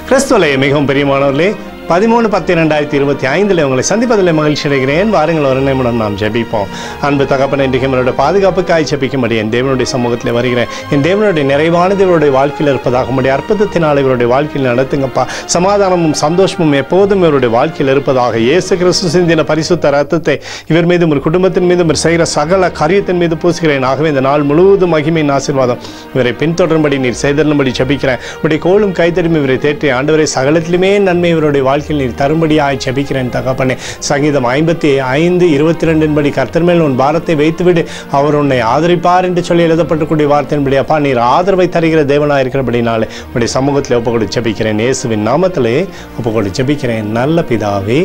கிறிஸ்துவிலே மிகவும் பிரியமானவர்களே, 13/10/2025 உங்களை சந்திப்பதில் மகிழ்ச்சி அடைகிறேன். வாருங்கள், ஒரு நிமிடம் நாம் ஜெபிப்போம். அன்பு தகப்பனே, இன்றைக்கு என்னுடைய பாதுகாப்புக்காய் ஜெபிக்கும்படி என் தேவனுடைய சமூகத்தில் வருகிறேன். என் தேவனுடைய நிறைவானது இவருடைய வாழ்க்கையில் இருப்பதாக உடைய அற்புதத்தினால் இவருடைய வாழ்க்கையில் நடத்துங்கப்பா. சமாதானமும் சந்தோஷமும் எப்போதும் இவருடைய வாழ்க்கையில் இருப்பதாக. இயேசு கிறிஸ்து சிந்தின பரிசுத்த ரத்தத்தை இவர் மீதும் ஒரு குடும்பத்தின் மீதும் செய்கிற சகல காரியத்தின் மீது பூசுகிறேன். ஆகவே இந்த நாள் முழுவதும் மகிமையின் ஆசீர்வாதம் இவரை பின்தொடரும்படி நீர் செய்தருளும்படி ஜெபிக்கிறேன். உடைய கோலும் கைத்தறியும் இவரை தேற்றி ஆண்டவரை சகலத்திலுமே நன்மை இவருடைய வாழ்க்கையில் நீர் தரும்படியாய் ஜெபிக்கிறேன் தகப்பனே. சங்கீதம் 55:22 படி கர்த்தர் மேல் உன் பாரத்தை வைத்துவிடு, அவர் உன்னை ஆதரிப்பார் என்று சொல்லி எழுதப்பட்டிருக்கூடிய வார்த்தையின்படி அப்பா நீர் ஆதரவை தருகிற தேவனாக இருக்கிறபடினாலே உடைய சமூகத்தில் ஒப்புக்கொடு ஜெபிக்கிறேன். இயேசுவின் நாமத்திலே ஒப்புக்கொடு ஜெபிக்கிறேன் நல்ல பிதாவே,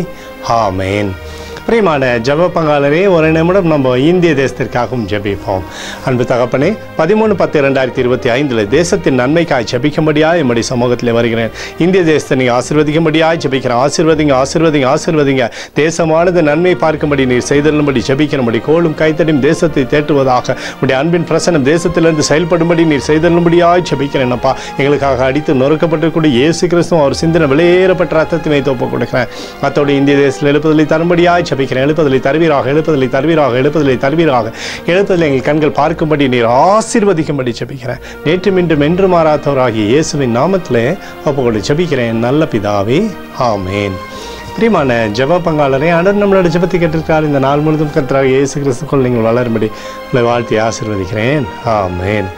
ஆமேன். பிரியமான ஜெப பங்காளரே, ஒரு நிமிடம் நம்ம இந்திய தேசத்திற்காகவும் ஜெபிப்போம். அன்பு தகப்பனே, 13/10/2025 தேசத்தின் நன்மைக்காய் ஜெபிக்கும்படியாய் என்னுடைய சமூகத்தில் வருகிறேன். இந்திய தேசத்தை நீங்கள் ஆசீர்வதிக்கும்படியாய் ஜெபிக்கிறேன். ஆசீர்வதிங்க, ஆசீர்வதிங்க, ஆசீர்வதிங்க. தேசமானது நன்மை பார்க்கும்படி நீர் செய்தருளும்படி ஜெபிக்கிறபடி கோலும் கைத்தடியும் தேசத்தை தேற்றுவதாக உடைய அன்பின் பிரசனம் தேசத்திலிருந்து செயல்படும்படி நீர் செய்தருளும்படியாய் ஜெபிக்கிறேன். அப்பா, எங்களுக்காக அடித்து நொறுக்கப்பட்டிருக்கூடிய இயேசு கிறிஸ்து அவர் சிந்தின வெளியேறப்பட்ட ரத்தத்தை வைத்து ஒப்புக் கொடுக்கிறேன். அத்தோடு இந்திய தேசத்தில் எழுப்புதலை தரும்படியாய் ஜெபிக்கிறேன். எழுப்புதலை தருவீராக, எழுப்புதலை தருவீராக, எழுப்புதலை தருவீராக. எழுப்புதலை எங்கள் கண்கள் பார்க்கும்படி நீர் ஆசீர்வதிக்கும்படி ஜெபிக்கிறேன். நேற்றும் இன்றும் என்று மாறாதவராகிய இயேசுவின் நாமத்திலே ஒப்புக்கொண்டு ஜெபிக்கிறேன் நல்ல பிதாவே, ஆமேன். பிரியமான ஜெப பங்காளரே, ஆண்டவர் நம்மளோட ஜெபத்தை கேட்டிருக்கார். இந்த நாள் முழுவதும் கர்த்தராகிய இயேசு கிறிஸ்துக்குள் நீங்கள் வளரும்படி உங்களை வாழ்த்தி ஆசீர்வதிக்கிறேன். ஆமேன்.